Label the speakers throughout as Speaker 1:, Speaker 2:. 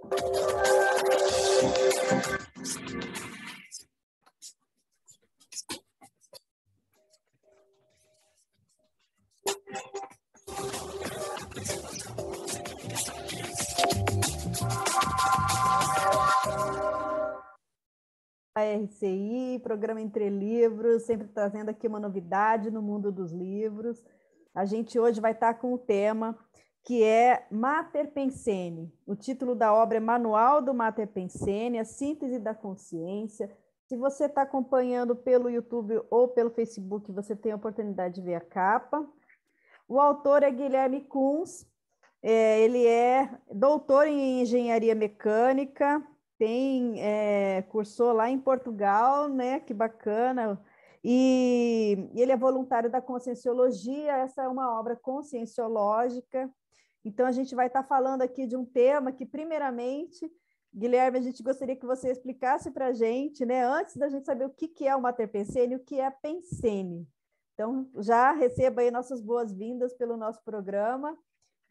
Speaker 1: A RCI, programa Entre Livros, sempre trazendo aqui uma novidade no mundo dos livros. A gente hoje vai estar com o tema que é Mater Pensene. O título da obra é Manual do Mater Pensene, a síntese da consciência. Se você está acompanhando pelo YouTube ou pelo Facebook, você tem a oportunidade de ver a capa. O autor é Guilherme Kunz, ele é doutor em engenharia mecânica, cursou lá em Portugal, né? Que bacana. E ele é voluntário da Conscienciologia, essa é uma obra conscienciológica. Então, a gente vai estar falando aqui de um tema que, primeiramente, Guilherme, a gente gostaria que você explicasse para a gente, né? Antes da gente saber o que é o Mater Pensene e o que é a Pensene. Então, já receba aí nossas boas-vindas pelo nosso programa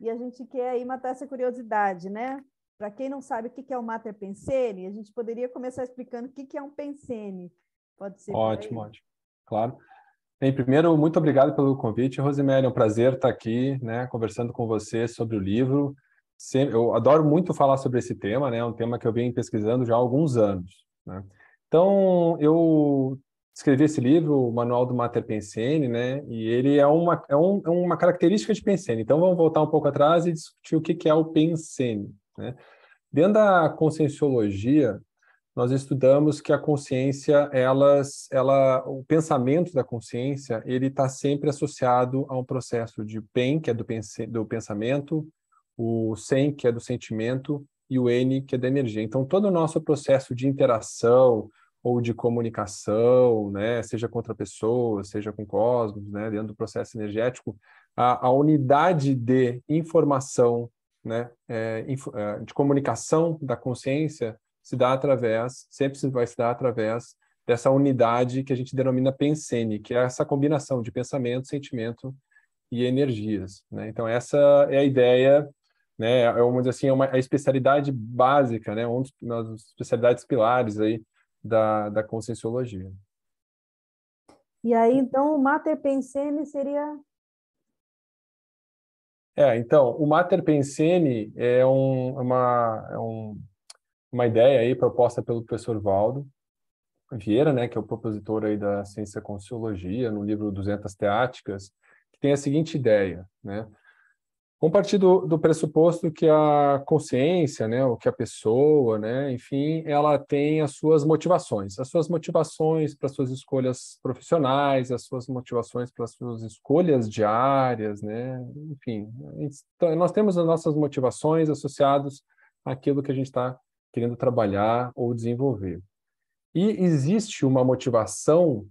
Speaker 1: e a gente quer aí matar essa curiosidade, né? Para quem não sabe o que é o Mater Pensene, a gente poderia começar explicando o que é um Pensene. Pode ser por aí?
Speaker 2: Ótimo, ótimo. Claro. Bem, primeiro, muito obrigado pelo convite, Rosemary. É um prazer estar aqui, né, conversando com você sobre o livro. Eu adoro muito falar sobre esse tema, né? É um tema que eu venho pesquisando já há alguns anos, né? Então, eu escrevi esse livro, o Manual do Mater Pensene, né? E ele é uma característica de Pensene. Então, vamos voltar um pouco atrás e discutir o que é o Pensene, né? Dentro da Conscienciologia, nós estudamos que a consciência, o pensamento da consciência, ele está sempre associado a um processo de PEN, que é do pensamento, o SEN, que é do sentimento, e o N, que é da energia. Então, todo o nosso processo de interação ou de comunicação, né, seja com outra pessoa, seja com o cosmos, né, dentro do processo energético, a unidade de informação, né, de comunicação da consciência sempre vai se dar através dessa unidade que a gente denomina Pensene, que é essa combinação de pensamento, sentimento e energias, né? Então, essa é a ideia, né? Vamos dizer assim, a especialidade básica, né? Uma das especialidades pilares aí da Conscienciologia.
Speaker 1: E aí, então, o Mater Pensene seria...
Speaker 2: Então, o Mater Pensene é uma ideia aí proposta pelo professor Valdo Vieira, né, que é o propositor aí da ciência Conscienciologia, no livro 200 Teáticas, que tem a seguinte ideia, né? Vamos partir do pressuposto que a consciência, né, ou que a pessoa, né, enfim, ela tem as suas motivações para suas escolhas profissionais, as suas motivações para as suas escolhas diárias, né, enfim. Então, nós temos as nossas motivações associadas àquilo que a gente está querendo trabalhar ou desenvolver. E existe uma motivação,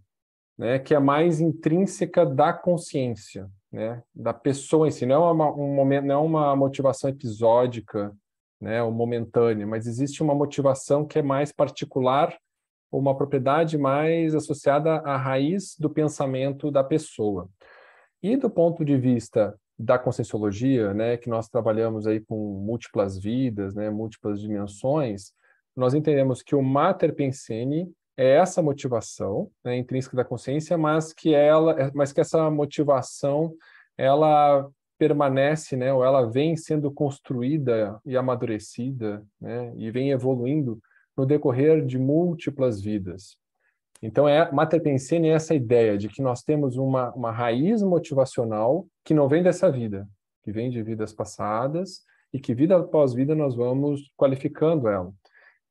Speaker 2: né, que é mais intrínseca da consciência, né, da pessoa em si. Não é não é uma motivação episódica, né, ou momentânea, mas existe uma motivação que é mais particular, ou uma propriedade mais associada à raiz do pensamento da pessoa. E do ponto de vista da Conscienciologia, né, que nós trabalhamos aí com múltiplas vidas, né, múltiplas dimensões, nós entendemos que o Mater Pensene é essa motivação, né, intrínseca da consciência, mas que essa motivação ela permanece, né, ou ela vem sendo construída e amadurecida, né, e vem evoluindo no decorrer de múltiplas vidas. Então, Mater Pensene é essa ideia de que nós temos uma raiz motivacional que não vem dessa vida, que vem de vidas passadas e que vida após vida nós vamos qualificando ela.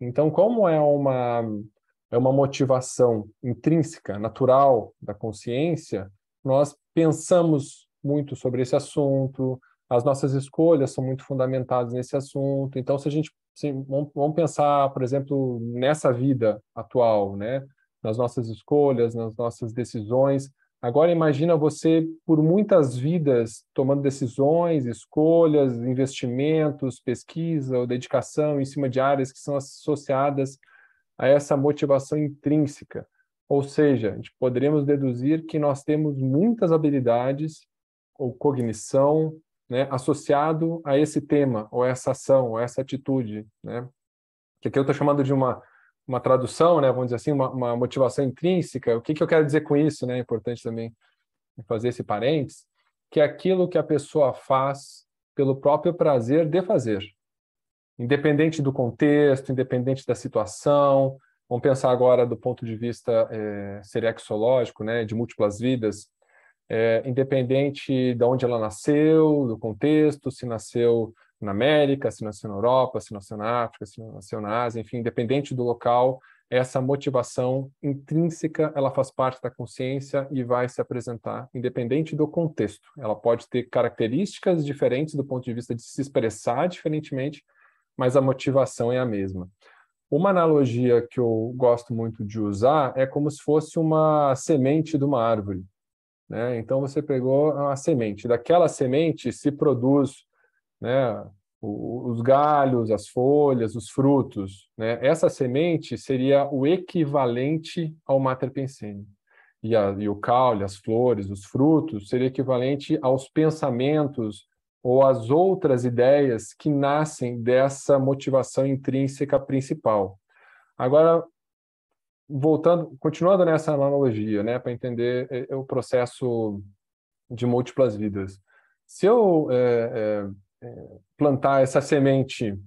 Speaker 2: Então, como é uma motivação intrínseca, natural da consciência, nós pensamos muito sobre esse assunto, as nossas escolhas são muito fundamentadas nesse assunto. Então, vamos pensar, por exemplo, nessa vida atual, né? Nas nossas escolhas, nas nossas decisões. Agora, imagina você, por muitas vidas, tomando decisões, escolhas, investimentos, pesquisa ou dedicação em cima de áreas que são associadas a essa motivação intrínseca. Ou seja, poderíamos deduzir que nós temos muitas habilidades ou cognição, né, associado a esse tema, ou essa ação, ou essa atitude, né? Que aqui eu estou chamando de uma tradução, né, vamos dizer assim, uma motivação intrínseca. O que eu quero dizer com isso, né? É importante também fazer esse parênteses, que é aquilo que a pessoa faz pelo próprio prazer de fazer, independente do contexto, independente da situação. Vamos pensar agora do ponto de vista serexológico, né, de múltiplas vidas, independente de onde ela nasceu, do contexto, se nasceu na América, se nasceu na Europa, se nasceu na África, se nasceu na Ásia, enfim, independente do local, essa motivação intrínseca, ela faz parte da consciência e vai se apresentar, independente do contexto. Ela pode ter características diferentes do ponto de vista de se expressar diferentemente, mas a motivação é a mesma. Uma analogia que eu gosto muito de usar é como se fosse uma semente de uma árvore, né? Então, você pegou uma semente. Daquela semente se produz, né, os galhos, as folhas, os frutos, né? Essa semente seria o equivalente ao Mater Pensene. E o caule, as flores, os frutos, seria equivalente aos pensamentos ou às outras ideias que nascem dessa motivação intrínseca principal. Agora, continuando nessa analogia, né, para entender o processo de múltiplas vidas. Se eu plantar essa semente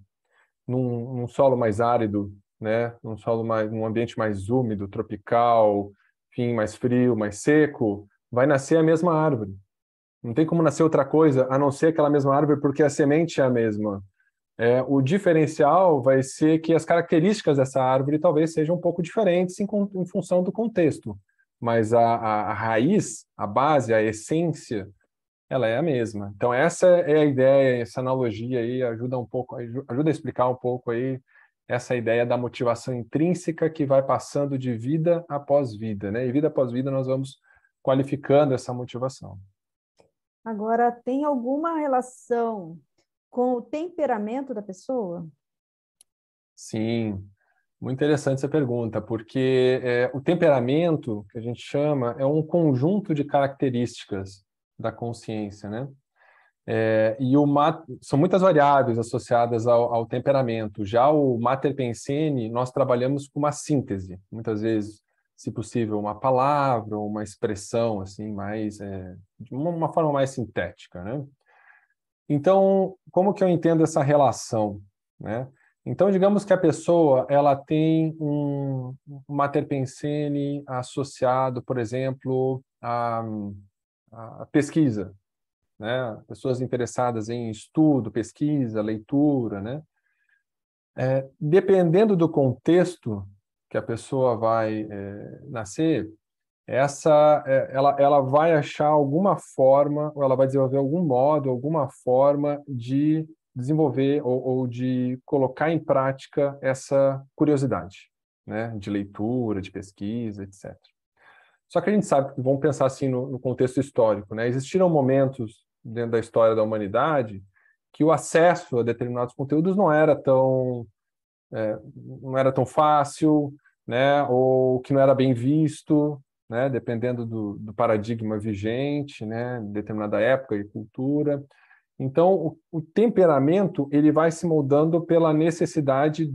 Speaker 2: num solo mais árido, né, num ambiente mais úmido, tropical, enfim, mais frio, mais seco, vai nascer a mesma árvore. Não tem como nascer outra coisa a não ser aquela mesma árvore, porque a semente é a mesma. O diferencial vai ser que as características dessa árvore talvez sejam um pouco diferentes em função do contexto, mas a raiz, a base, a essência, ela é a mesma. Então essa é a ideia, essa analogia aí ajuda um pouco, ajuda a explicar um pouco aí essa ideia da motivação intrínseca que vai passando de vida após vida, né? E vida após vida nós vamos qualificando essa motivação.
Speaker 1: Agora, tem alguma relação com o temperamento da pessoa?
Speaker 2: Sim, muito interessante essa pergunta, porque o temperamento, que a gente chama, é um conjunto de características da consciência, né? São muitas variáveis associadas ao temperamento. Já o Mater Pensene, nós trabalhamos com uma síntese, muitas vezes, se possível, uma palavra, uma expressão, assim, mais, de uma forma mais sintética, né? Então, como que eu entendo essa relação, né? Então, digamos que a pessoa ela tem um Mater Pensene associado, por exemplo, à pesquisa, né? Pessoas interessadas em estudo, pesquisa, leitura, né? Dependendo do contexto que a pessoa vai nascer, ela vai achar alguma forma, ou ela vai desenvolver algum modo, alguma forma de desenvolver ou de colocar em prática essa curiosidade, né? De leitura, de pesquisa, etc. Só que a gente sabe, vamos pensar assim no contexto histórico, né? Existiram momentos dentro da história da humanidade que o acesso a determinados conteúdos não era tão fácil, né? Ou que não era bem visto, né? Dependendo do paradigma vigente, né? Em determinada época e cultura. Então, o temperamento ele vai se moldando pela necessidade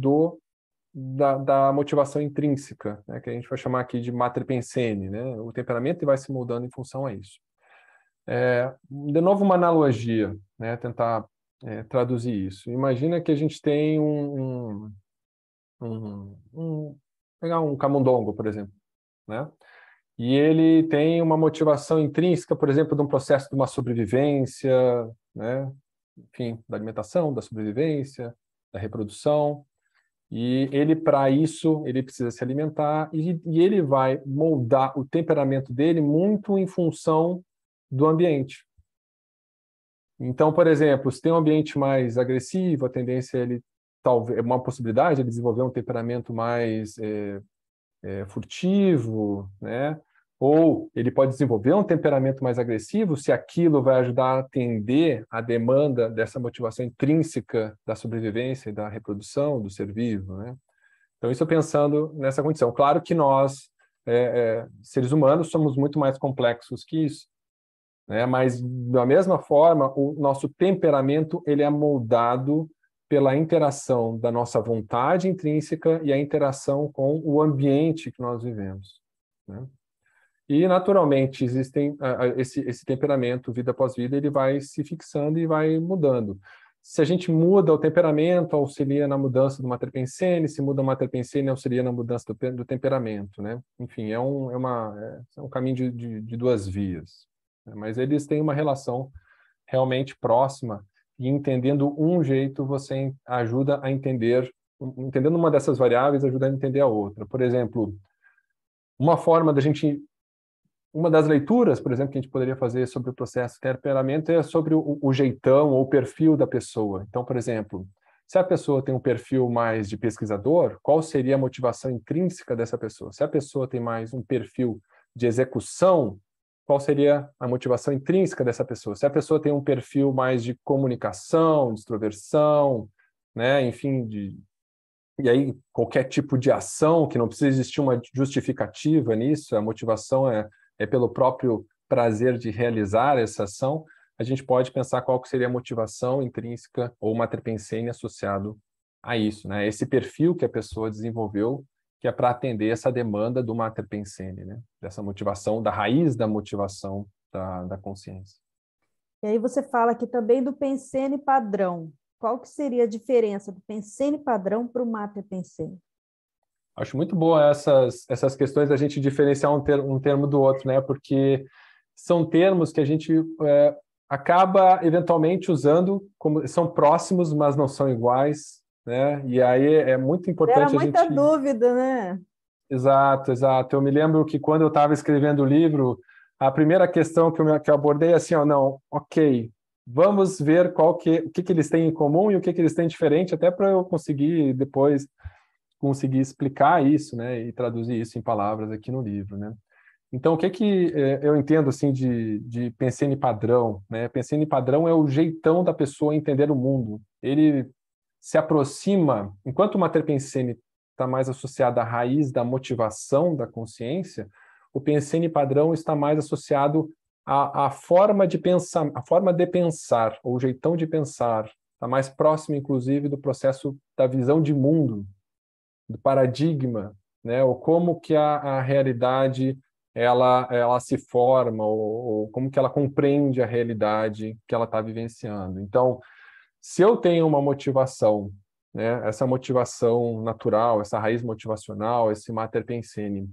Speaker 2: da motivação intrínseca, né? Que a gente vai chamar aqui de Mater Pensene, né? O temperamento vai se moldando em função a isso. De novo, uma analogia, né? Tentar traduzir isso. Imagina que a gente tem pegar um camundongo, por exemplo, né? E ele tem uma motivação intrínseca, por exemplo, de um processo de uma sobrevivência, né? Enfim, da alimentação, da sobrevivência, da reprodução. E ele, para isso, ele precisa se alimentar e ele vai moldar o temperamento dele muito em função do ambiente. Então, por exemplo, se tem um ambiente mais agressivo, a tendência é ele, talvez, uma possibilidade de desenvolver um temperamento mais furtivo, né? Ou ele pode desenvolver um temperamento mais agressivo se aquilo vai ajudar a atender a demanda dessa motivação intrínseca da sobrevivência e da reprodução do ser vivo, né? Então, isso pensando nessa condição. Claro que nós, seres humanos, somos muito mais complexos que isso, né? Mas, da mesma forma, o nosso temperamento ele é moldado pela interação da nossa vontade intrínseca e a interação com o ambiente que nós vivemos, né? E, naturalmente, esse temperamento, vida após vida, ele vai se fixando e vai mudando. Se a gente muda o temperamento, auxilia na mudança do Mater Pensene, se muda o Mater Pensene, auxilia na mudança do temperamento, né? Enfim, é um caminho de duas vias, né? Mas eles têm uma relação realmente próxima, e entendendo um jeito, você ajuda a entender, entendendo uma dessas variáveis, ajuda a entender a outra. Por exemplo, uma forma da gente uma das leituras, por exemplo, que a gente poderia fazer sobre o processo de temperamento é sobre o jeitão ou o perfil da pessoa. Então, por exemplo, se a pessoa tem um perfil mais de pesquisador, qual seria a motivação intrínseca dessa pessoa? Se a pessoa tem mais um perfil de execução, qual seria a motivação intrínseca dessa pessoa? Se a pessoa tem um perfil mais de comunicação, de extroversão, né, enfim, e aí qualquer tipo de ação, que não precisa existir uma justificativa nisso, a motivação é pelo próprio prazer de realizar essa ação, a gente pode pensar qual que seria a motivação intrínseca ou Mater Pensene associado a isso, né? Esse perfil que a pessoa desenvolveu, que é para atender essa demanda do Mater Pensene, né? Dessa motivação, da raiz da motivação da consciência.
Speaker 1: E aí você fala aqui também do Pensene padrão. Qual que seria a diferença do Pensene padrão para o Mater Pensene?
Speaker 2: Acho muito boa essas questões da gente diferenciar um termo do outro, né? Porque são termos que a gente acaba eventualmente usando como são próximos, mas não são iguais, né? E aí é muito
Speaker 1: Era
Speaker 2: importante a
Speaker 1: muita
Speaker 2: gente...
Speaker 1: dúvida, né?
Speaker 2: Exato, exato. Eu me lembro que quando eu estava escrevendo o livro, a primeira questão que eu abordei é assim, ó, não, ok, vamos ver o que eles têm em comum e o que eles têm diferente, até para eu conseguir depois conseguir explicar isso, né, e traduzir isso em palavras aqui no livro, né? Então, o que eu entendo assim de Pensene padrão, né? Pensene padrão é o jeitão da pessoa entender o mundo. Ele se aproxima, enquanto o Mater Pensene está mais associado à raiz da motivação da consciência, o Pensene padrão está mais associado à forma de pensar, a forma de pensar, ou o jeitão de pensar, está mais próximo, inclusive, do processo da visão de mundo, do paradigma, né? Ou como que a realidade ela se forma, ou como que ela compreende a realidade que ela está vivenciando. Então, se eu tenho uma motivação, né? Essa motivação natural, essa raiz motivacional, esse Mater Pensene,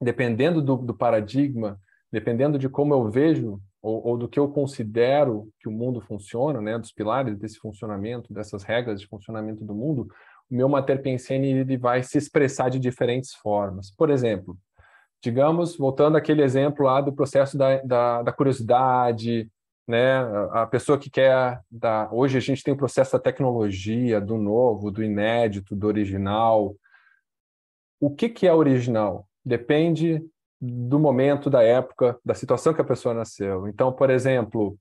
Speaker 2: dependendo do paradigma, dependendo de como eu vejo ou do que eu considero que o mundo funciona, né, dos pilares desse funcionamento, dessas regras de funcionamento do mundo, o meu Mater Pensene ele vai se expressar de diferentes formas. Por exemplo, digamos, voltando àquele exemplo lá do processo da curiosidade, né, a pessoa que quer... Hoje a gente tem o processo da tecnologia, do novo, do inédito, do original. O que é original? Depende do momento, da época, da situação que a pessoa nasceu. Então, por exemplo,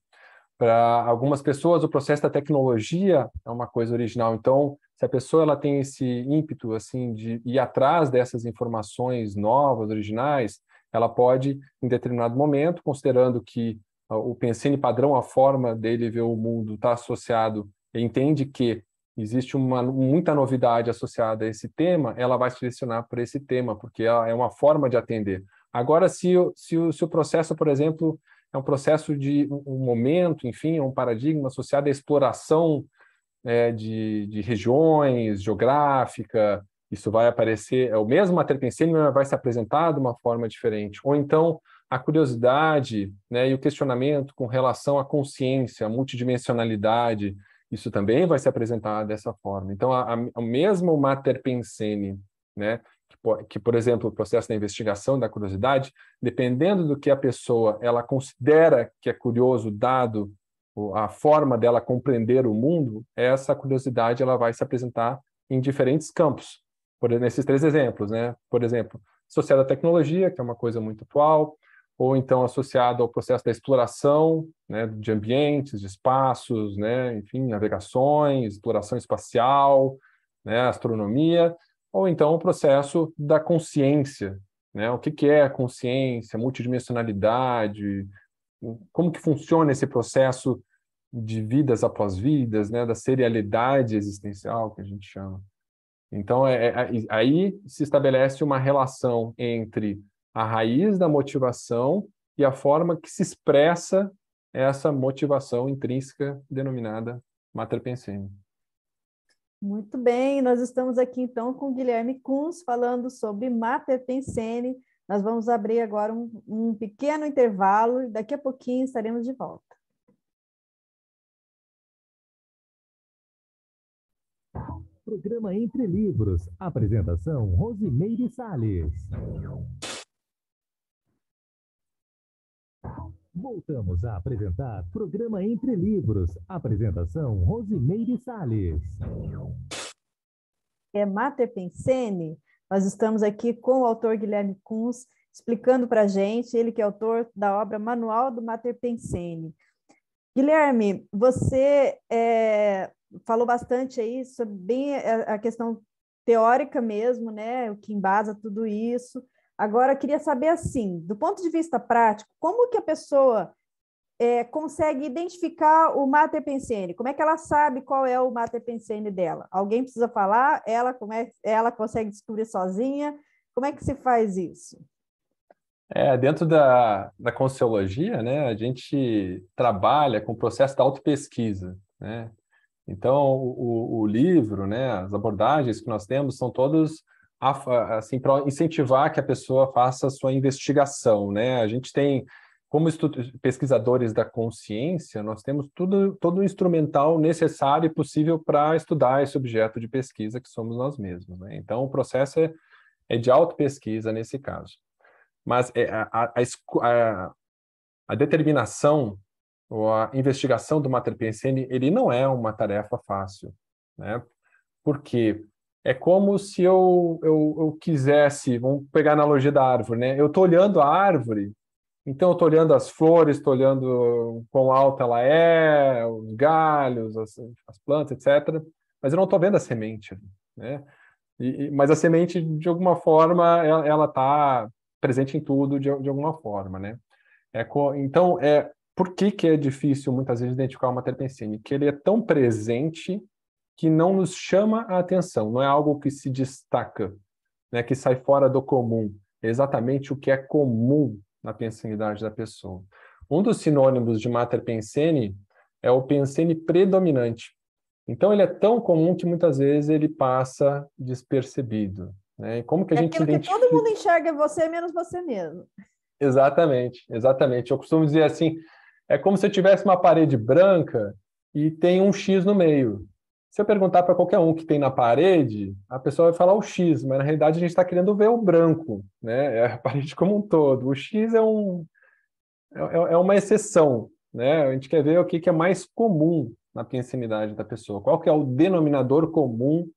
Speaker 2: para algumas pessoas o processo da tecnologia é uma coisa original. Então, se a pessoa ela tem esse ímpeto assim de ir atrás dessas informações novas, originais, ela pode, em determinado momento, considerando que o Pensene padrão, a forma dele ver o mundo está associado, ele entende que existe muita novidade associada a esse tema, ela vai se direcionar por esse tema, porque ela é uma forma de atender. Agora, se o processo, por exemplo, é um processo de um momento, enfim, é um paradigma associado à exploração de regiões, geográfica, isso vai aparecer, é o mesmo Mater Pensene, mas vai se apresentar de uma forma diferente. Ou então, a curiosidade, né, e o questionamento com relação à consciência, à multidimensionalidade, isso também vai se apresentar dessa forma. Então, o mesmo Mater Pensene, né, que, por exemplo, o processo da investigação da curiosidade, dependendo do que a pessoa ela considera que é curioso, dado a forma dela compreender o mundo, essa curiosidade ela vai se apresentar em diferentes campos. Nesses três exemplos, né? Por exemplo, associado à tecnologia, que é uma coisa muito atual, ou então associado ao processo da exploração, né, de ambientes, de espaços, né, enfim, navegações, exploração espacial, né, astronomia, ou então o processo da consciência, né? O que é a consciência, multidimensionalidade, como que funciona esse processo de vidas após vidas, né, da serialidade existencial que a gente chama. Então, aí se estabelece uma relação entre a raiz da motivação e a forma que se expressa essa motivação intrínseca denominada Mater Pensene.
Speaker 1: Muito bem, nós estamos aqui então com o Guilherme Kunz falando sobre Mater Pensene. Nós vamos abrir agora um pequeno intervalo e daqui a pouquinho estaremos de volta.
Speaker 3: Programa Entre Livros. Apresentação Rosimeire Salles. Voltamos a apresentar Programa Entre Livros. Apresentação Rosimeire Salles.
Speaker 1: Mater Pensene. Nós estamos aqui com o autor Guilherme Kunz, explicando para a gente, ele que é autor da obra Manual do Mater Pensene. Guilherme, você falou bastante aí sobre bem a questão teórica mesmo, né? O que embasa tudo isso. Agora, eu queria saber, assim, do ponto de vista prático, como que a pessoa consegue identificar o Mater Pensene? Como é que ela sabe qual é o Mater Pensene dela? Alguém precisa falar? Ela consegue descobrir sozinha? Como é que se faz isso?
Speaker 2: Dentro da Conscienciologia, né, a gente trabalha com o processo da autopesquisa, né? Então, o livro, né, as abordagens que nós temos são todos assim, para incentivar que a pessoa faça a sua investigação, né? A gente tem, como pesquisadores da consciência, nós temos todo o instrumental necessário e possível para estudar esse objeto de pesquisa que somos nós mesmos, né? Então, o processo é de autopesquisa nesse caso. Mas a determinação ou a investigação do Mater Pensene, ele não é uma tarefa fácil, né? Porque é como se eu quisesse, vamos pegar a analogia da árvore, né? Eu estou olhando a árvore, então eu estou olhando as flores, estou olhando quão alta ela é, os galhos, as plantas, etc. Mas eu não estou vendo a semente, né? Mas a semente, de alguma forma, ela está presente em tudo, de alguma forma, né? Então, por que é difícil, muitas vezes, identificar o Mater Pensene? Que ele é tão presente que não nos chama a atenção, não é algo que se destaca, né, que sai fora do comum, é exatamente o que é comum na pensenidade da pessoa. Um dos sinônimos de Mater Pensene é o pensene predominante. Então, ele é tão comum que muitas vezes ele passa despercebido, né? E como que a gente
Speaker 1: aquilo
Speaker 2: identifica?
Speaker 1: que todo mundo enxerga você, menos você mesmo.
Speaker 2: Exatamente, exatamente. Eu costumo dizer assim, é como se eu tivesse uma parede branca e tem um X no meio. Se eu perguntar para qualquer um que tem na parede, a pessoa vai falar o X, mas na realidade a gente está querendo ver o branco, né? É a parede como um todo. O X é uma exceção, né? A gente quer ver o que é mais comum na pensenidade da pessoa. Qual que é o denominador comum,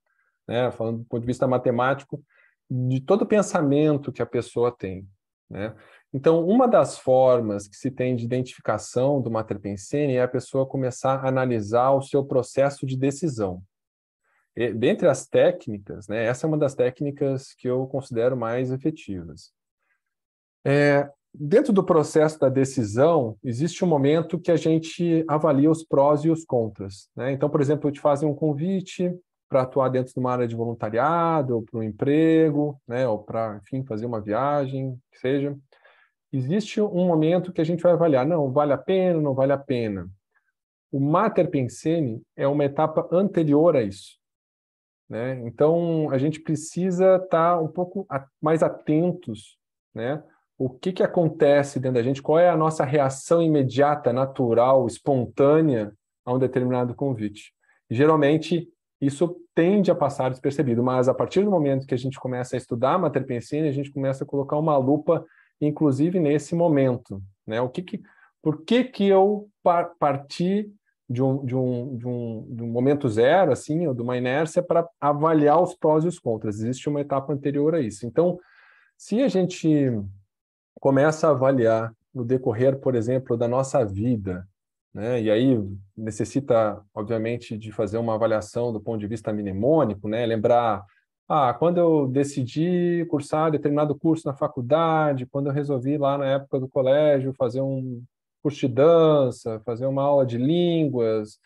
Speaker 2: né? Falando do ponto de vista matemático, de todo pensamento que a pessoa tem, né? Então, uma das formas que se tem de identificação do Mater Pensene é a pessoa começar a analisar o seu processo de decisão. E, dentre as técnicas, né, essa é uma das técnicas que eu considero mais efetivas. Dentro do processo da decisão, existe um momento que a gente avalia os prós e os contras, né? Então, por exemplo, te fazem um convite para atuar dentro de uma área de voluntariado, ou para um emprego, né, ou para, enfim, fazer uma viagem, que seja. Existe um momento que a gente vai avaliar, não, vale a pena, não vale a pena. O Mater Pensene é uma etapa anterior a isso, né? Então, a gente precisa estar um pouco mais atentos, né? O que acontece dentro da gente, qual é a nossa reação imediata, natural, espontânea a um determinado convite. E, geralmente, isso tende a passar despercebido, mas a partir do momento que a gente começa a estudar Mater Pensene, a gente começa a colocar uma lupa inclusive nesse momento, né? Por que eu parti de um momento zero, assim, ou de uma inércia, para avaliar os prós e os contras? Existe uma etapa anterior a isso. Então, se a gente começa a avaliar no decorrer, por exemplo, da nossa vida, né? E aí necessita, obviamente, de fazer uma avaliação do ponto de vista mnemônico, né? Lembrar quando eu decidi cursar determinado curso na faculdade, quando eu resolvi lá na época do colégio fazer curso de dança, fazer uma aula de línguas.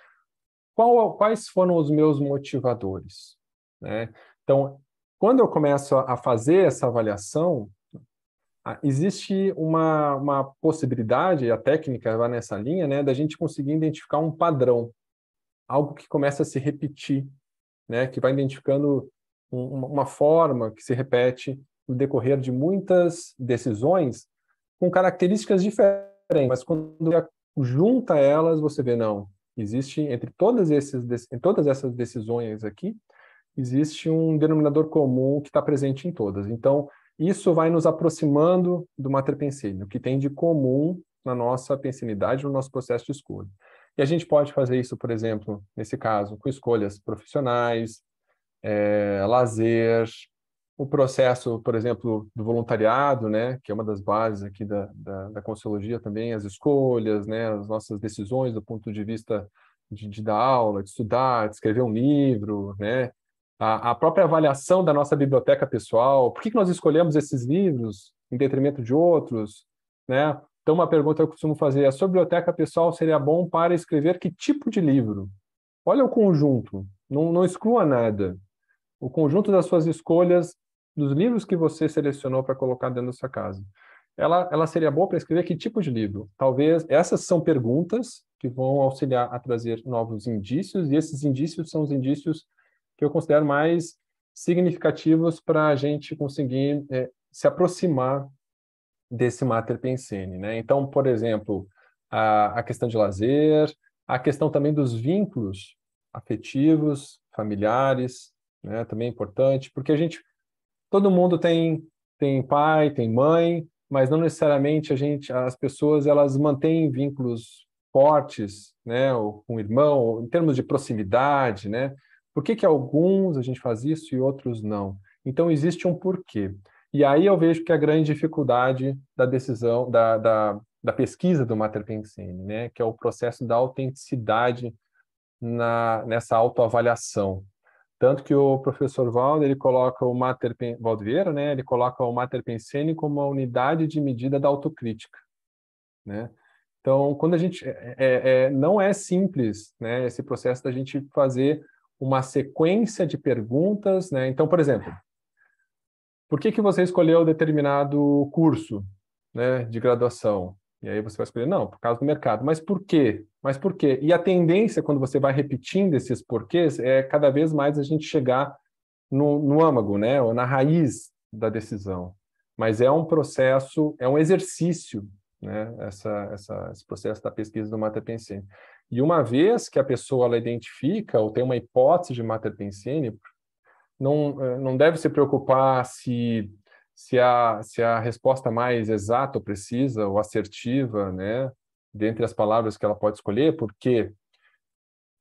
Speaker 2: Quais foram os meus motivadores, né? Então, quando eu começo a fazer essa avaliação, existe uma possibilidade, a técnica vai nessa linha, né, da gente conseguir identificar um padrão, algo que começa a se repetir, né, que vai identificando uma forma que se repete no decorrer de muitas decisões com características diferentes, mas quando você junta elas, você vê, não, existe entre todas essas decisões aqui, existe um denominador comum que está presente em todas. Então, isso vai nos aproximando do Mater Pensene, o que tem de comum na nossa pensenidade, no nosso processo de escolha. E a gente pode fazer isso, por exemplo, nesse caso, com escolhas profissionais, lazer, o processo, por exemplo, do voluntariado, né, que é uma das bases aqui da Consciologia também, as escolhas, né, as nossas decisões do ponto de vista de dar aula, de estudar, de escrever um livro, né, a própria avaliação da nossa biblioteca pessoal, por que nós escolhemos esses livros em detrimento de outros, né? Então, uma pergunta que eu costumo fazer, a sua biblioteca pessoal seria bom para escrever que tipo de livro? Olha o conjunto, não exclua nada. O conjunto das suas escolhas, dos livros que você selecionou para colocar dentro da sua casa. Ela seria boa para escrever que tipo de livro? Talvez essas são perguntas que vão auxiliar a trazer novos indícios, e esses indícios são os indícios que eu considero mais significativos para a gente conseguir se aproximar desse Mater Pensene, né? Então, por exemplo, a questão de lazer, a questão também dos vínculos afetivos, familiares, né? Também é importante, porque todo mundo tem pai, tem mãe, mas não necessariamente as pessoas elas mantêm vínculos fortes, né? Ou com o irmão, ou em termos de proximidade, né? Por que alguns a gente faz isso e outros não? Então existe um porquê. E aí eu vejo que a grande dificuldade da decisão, da pesquisa do Mater Pensene, né? Que é o processo da autenticidade nessa autoavaliação. Tanto que o professor Valdo, ele coloca o Valdo Vieira, né? Ele coloca o Mater Pensene como uma unidade de medida da autocrítica, né? Então, quando a gente não é simples, né? Esse processo da gente fazer uma sequência de perguntas, né? Então, por exemplo, por que você escolheu determinado curso, né, de graduação? E aí você vai escolher, não, por causa do mercado. Mas por quê? Mas por quê? E a tendência, quando você vai repetindo esses porquês, é cada vez mais a gente chegar no âmago, né, ou na raiz da decisão. Mas é um processo, é um exercício, né, esse processo da pesquisa do Mater Pensene. E uma vez que a pessoa ela identifica ou tem uma hipótese de Mater Pensene, não deve se preocupar se a resposta mais exata ou precisa ou assertiva, né, dentre as palavras que ela pode escolher, porque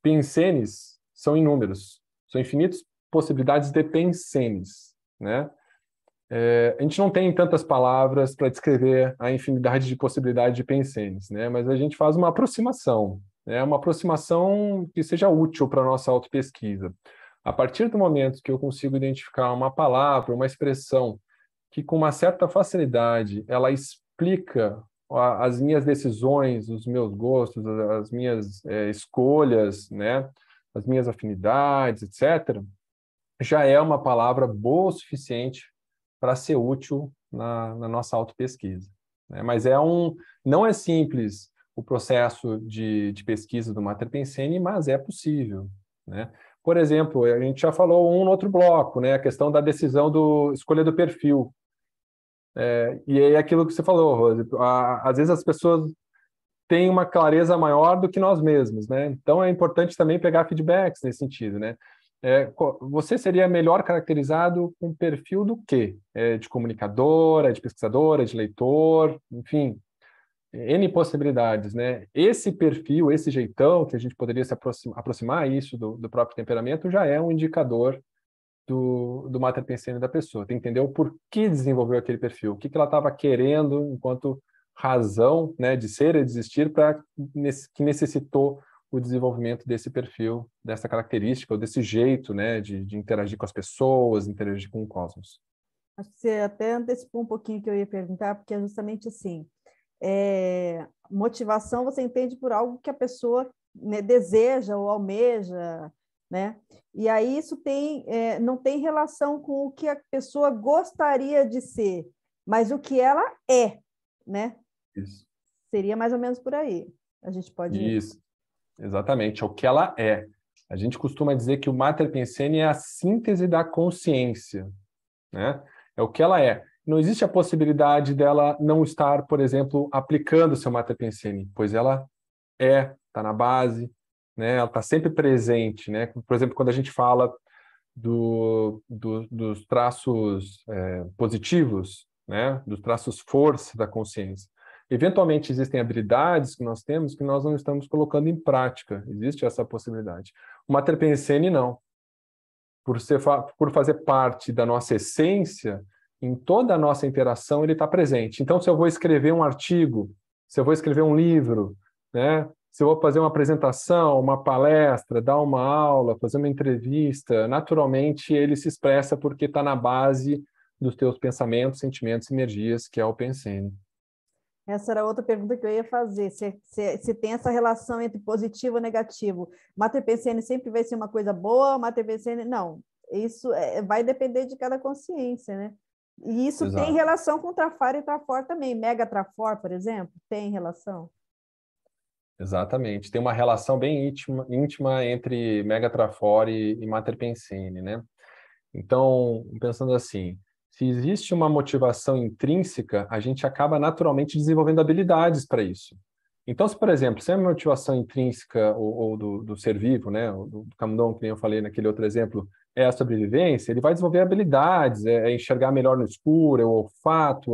Speaker 2: pensenes são inúmeros, são infinitas possibilidades de pensenes, né? A gente não tem tantas palavras para descrever a infinidade de possibilidades de pensenes, né? Mas a gente faz uma aproximação, né? Uma aproximação que seja útil para a nossa autopesquisa. A partir do momento que eu consigo identificar uma palavra, uma expressão que com uma certa facilidade ela explica as minhas decisões, os meus gostos, as minhas escolhas, né, as minhas afinidades, etc., já é uma palavra boa o suficiente para ser útil na nossa autopesquisa, né? Mas não é simples o processo de pesquisa do Mater Pensene, mas é possível, né? Por exemplo, a gente já falou no outro bloco, né, a questão da decisão escolha do perfil. E é aquilo que você falou, Rose. Às vezes as pessoas têm uma clareza maior do que nós mesmos, né? Então é importante também pegar feedbacks nesse sentido, né? Você seria melhor caracterizado com perfil do quê? De comunicadora, de pesquisadora, de leitor, enfim, N possibilidades, né? Esse perfil, esse jeitão que a gente poderia se aproximar isso do próprio temperamento já é um indicador do Mater Pensene da pessoa. Tem que entender o porquê desenvolveu aquele perfil, o que ela estava querendo enquanto razão, né, de ser e de existir que necessitou o desenvolvimento desse perfil, dessa característica, ou desse jeito, né, de interagir com as pessoas, interagir com o cosmos.
Speaker 1: Acho que você até antecipou um pouquinho o que eu ia perguntar, porque é justamente assim, motivação você entende por algo que a pessoa, né, deseja ou almeja, né? E aí isso não tem relação com o que a pessoa gostaria de ser, mas o que ela é, né?
Speaker 2: Isso.
Speaker 1: Seria mais ou menos por aí. A gente pode...
Speaker 2: Isso, exatamente, é o que ela é. A gente costuma dizer que o Mater Pensene é a síntese da consciência, né? É o que ela é. Não existe a possibilidade dela não estar, por exemplo, aplicando o seu Mater Pensene, pois ela está na base, né? Ela está sempre presente, né? Por exemplo, quando a gente fala dos traços positivos, né? Dos traços força da consciência. Eventualmente existem habilidades que nós temos que nós não estamos colocando em prática. Existe essa possibilidade. O Mater Pensene não. Por fazer parte da nossa essência, em toda a nossa interação ele está presente. Então, se eu vou escrever um artigo, se eu vou escrever um livro, né? Se eu vou fazer uma apresentação, uma palestra, dar uma aula, fazer uma entrevista, naturalmente ele se expressa porque está na base dos teus pensamentos, sentimentos e energias, que é o Pensene.
Speaker 1: Essa era outra pergunta que eu ia fazer, se tem essa relação entre positivo e negativo. Mater Pensene sempre vai ser uma coisa boa, Mater Pensene... Não, isso vai depender de cada consciência, né? E isso
Speaker 2: Exato.
Speaker 1: tem relação com Trafar e Trafor também. Mega Trafor, por exemplo, tem relação?
Speaker 2: Exatamente. Tem uma relação bem íntima entre Mega Trafor e Mater Pensene, né? Então, pensando assim, se existe uma motivação intrínseca, a gente acaba naturalmente desenvolvendo habilidades para isso. Então, se, por exemplo, se é uma motivação intrínseca ou do ser vivo, né, do camundongo, que nem eu falei naquele outro exemplo, é a sobrevivência, ele vai desenvolver habilidades, enxergar melhor no escuro, é o olfato,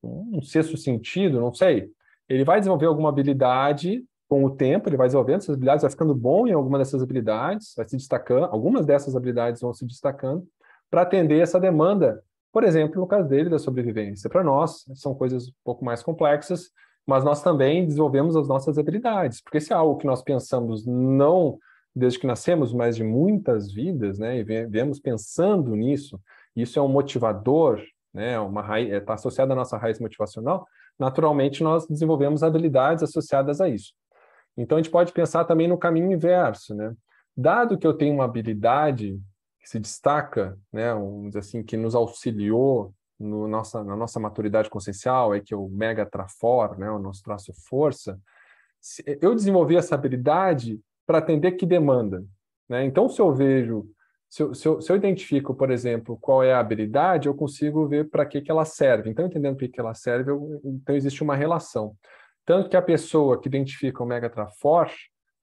Speaker 2: um sexto sentido, não sei. Ele vai desenvolver alguma habilidade com o tempo, ele vai desenvolvendo essas habilidades, vai ficando bom em alguma dessas habilidades, vai se destacando, algumas dessas habilidades vão se destacando para atender essa demanda, por exemplo, no caso dele, da sobrevivência. Para nós, são coisas um pouco mais complexas, mas nós também desenvolvemos as nossas habilidades, porque se é algo que nós pensamos não desde que nascemos, mas de muitas vidas, né, e viemos pensando nisso, isso é um motivador, né, está associado à nossa raiz motivacional, naturalmente nós desenvolvemos habilidades associadas a isso. Então, a gente pode pensar também no caminho inverso, né? Dado que eu tenho uma habilidade que se destaca, né, vamos dizer assim, que nos auxiliou na nossa maturidade consciencial, que é o Mega Trafor, né, o nosso traço força, eu desenvolvi essa habilidade para atender que demanda, né? Então, se eu identifico, por exemplo, qual é a habilidade, eu consigo ver para que ela serve. Então, entendendo para que ela serve, então existe uma relação. Tanto que a pessoa que identifica o Mega Trafor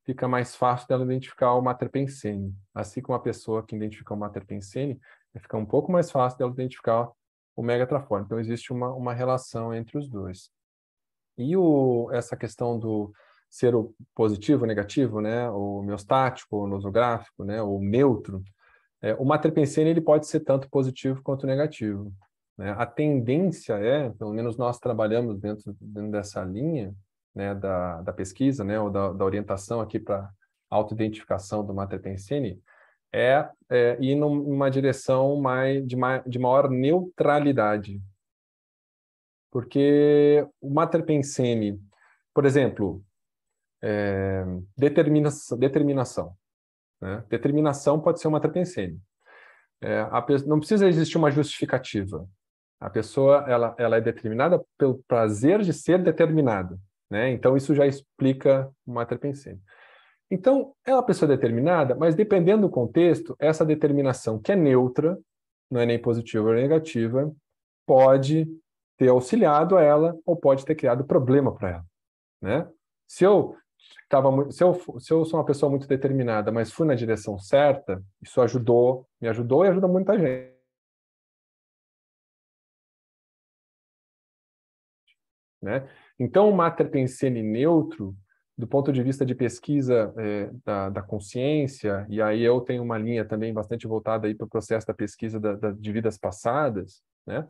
Speaker 2: fica mais fácil dela identificar o Mater Pensene. Assim como a pessoa que identifica o Mater Pensene, fica um pouco mais fácil dela identificar o Mega Trafor. Então, existe uma relação entre os dois. E essa questão do ser o positivo, o negativo, né, o homeostático, o nosográfico, né, o neutro, o Mater Pensene ele pode ser tanto positivo quanto negativo, né? A tendência pelo menos nós trabalhamos dentro dessa linha, né, da pesquisa, né, ou da orientação aqui para autoidentificação do Mater Pensene, ir numa direção de maior neutralidade. Porque o Mater Pensene, por exemplo, determinação. Né? Determinação pode ser uma Mater Pensene. Não precisa existir uma justificativa. A pessoa ela é determinada pelo prazer de ser determinada. Né? Então, isso já explica o Mater Pensene. Então, é uma pessoa determinada, mas dependendo do contexto, essa determinação que é neutra, não é nem positiva nem negativa, pode ter auxiliado a ela ou pode ter criado problema para ela. Né? Se eu sou uma pessoa muito determinada, mas fui na direção certa, isso me ajudou e ajuda muita gente. Né? Então, o Mater Pensene neutro, do ponto de vista de pesquisa da consciência, e aí eu tenho uma linha também bastante voltada para o processo da pesquisa de vidas passadas, né?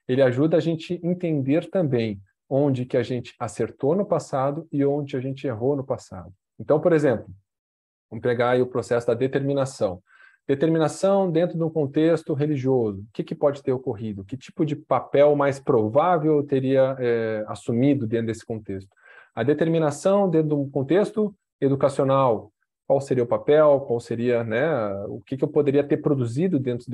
Speaker 2: Ele ajuda a gente a entender também onde que a gente acertou no passado e onde a gente errou no passado. Então, por exemplo, vamos pegar aí o processo da determinação. Determinação dentro de um contexto religioso. O que pode ter ocorrido? Que tipo de papel mais provável eu teria assumido dentro desse contexto? A determinação dentro de um contexto educacional. Qual seria o papel? Qual seria, né, o que eu poderia ter produzido dentro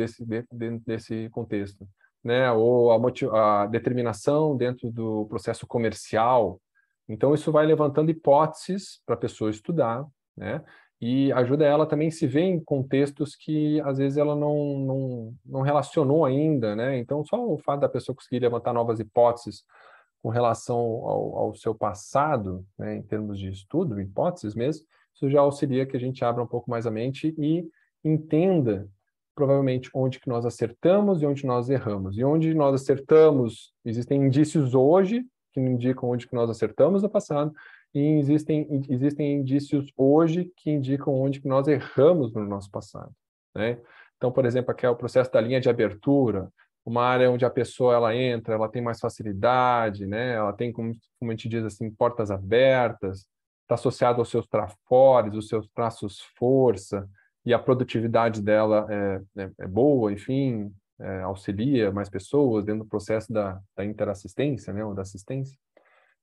Speaker 2: desse contexto? Né? Ou a determinação dentro do processo comercial. Então, isso vai levantando hipóteses para a pessoa estudar, né? E ajuda ela também a se ver em contextos que, às vezes, ela não relacionou ainda, né? Então, só o fato da pessoa conseguir levantar novas hipóteses com relação ao seu passado, né, em termos de estudo, hipóteses mesmo, isso já auxilia que a gente abra um pouco mais a mente e entenda, provavelmente, onde que nós acertamos e onde nós erramos. E onde nós acertamos, existem indícios hoje que indicam onde que nós acertamos no passado, e existem indícios hoje que indicam onde que nós erramos no nosso passado, né? Então, por exemplo, aqui é o processo da linha de abertura, uma área onde a pessoa ela entra, ela tem mais facilidade, né? Ela tem, como a gente diz assim, portas abertas, está associado aos seus trafores, os seus traços força, e a produtividade dela é boa, enfim, auxilia mais pessoas dentro do processo da interassistência, né? Ou da assistência.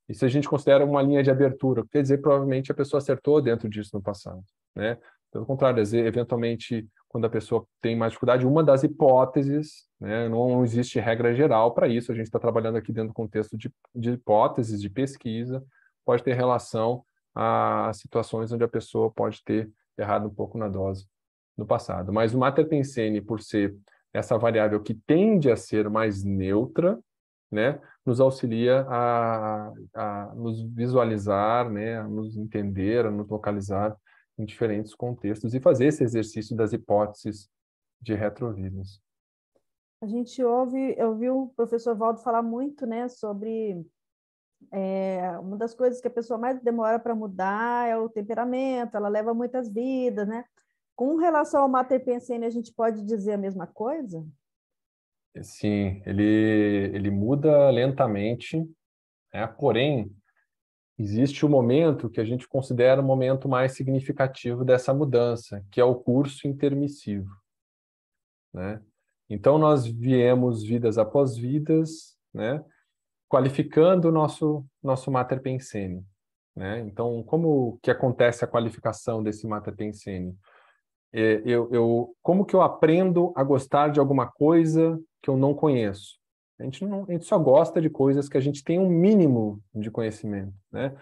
Speaker 2: Isso a gente considera uma linha de abertura, quer dizer, provavelmente a pessoa acertou dentro disso no passado, né? Pelo contrário, eventualmente, quando a pessoa tem mais dificuldade, uma das hipóteses, né, não existe regra geral para isso, a gente está trabalhando aqui dentro do contexto de hipóteses, de pesquisa, pode ter relação a situações onde a pessoa pode ter errado um pouco na dose no passado. Mas o Mater Pensene, por ser essa variável que tende a ser mais neutra, né, nos auxilia a nos visualizar, né, a nos entender, a nos localizar em diferentes contextos e fazer esse exercício das hipóteses de retrovidas.
Speaker 1: A gente ouvi o professor Valdo falar muito, né, sobre uma das coisas que a pessoa mais demora para mudar é o temperamento, ela leva muitas vidas, né? Com relação ao Mater Pensene, a gente pode dizer a mesma coisa?
Speaker 2: Sim, ele muda lentamente, né? Porém, existe um momento que a gente considera o momento mais significativo dessa mudança, que é o curso intermissivo, né? Então, nós viemos vidas após vidas, né, qualificando o nosso Mater Pensene, né? Então, como que acontece a qualificação desse Mater Pensene? Como que eu aprendo a gostar de alguma coisa que eu não conheço? A gente só gosta de coisas que a gente tem um mínimo de conhecimento, né?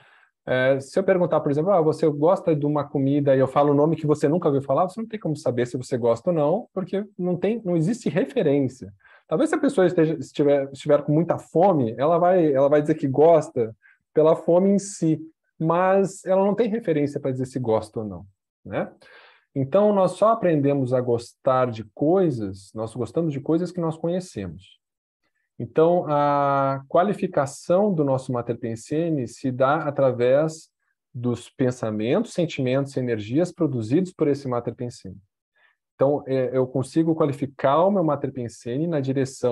Speaker 2: Se eu perguntar, por exemplo, você gosta de uma comida e eu falo o nome que você nunca ouviu falar, você não tem como saber se você gosta ou não, porque não existe referência. Talvez se a pessoa estiver com muita fome, ela vai dizer que gosta pela fome em si, mas ela não tem referência para dizer se gosta ou não, né? Então, nós só aprendemos a gostar de coisas, nós gostamos de coisas que nós conhecemos. Então, a qualificação do nosso Mater Pensene se dá através dos pensamentos, sentimentos e energias produzidos por esse Mater Pensene. Então, eu consigo qualificar o meu Mater Pensene na direção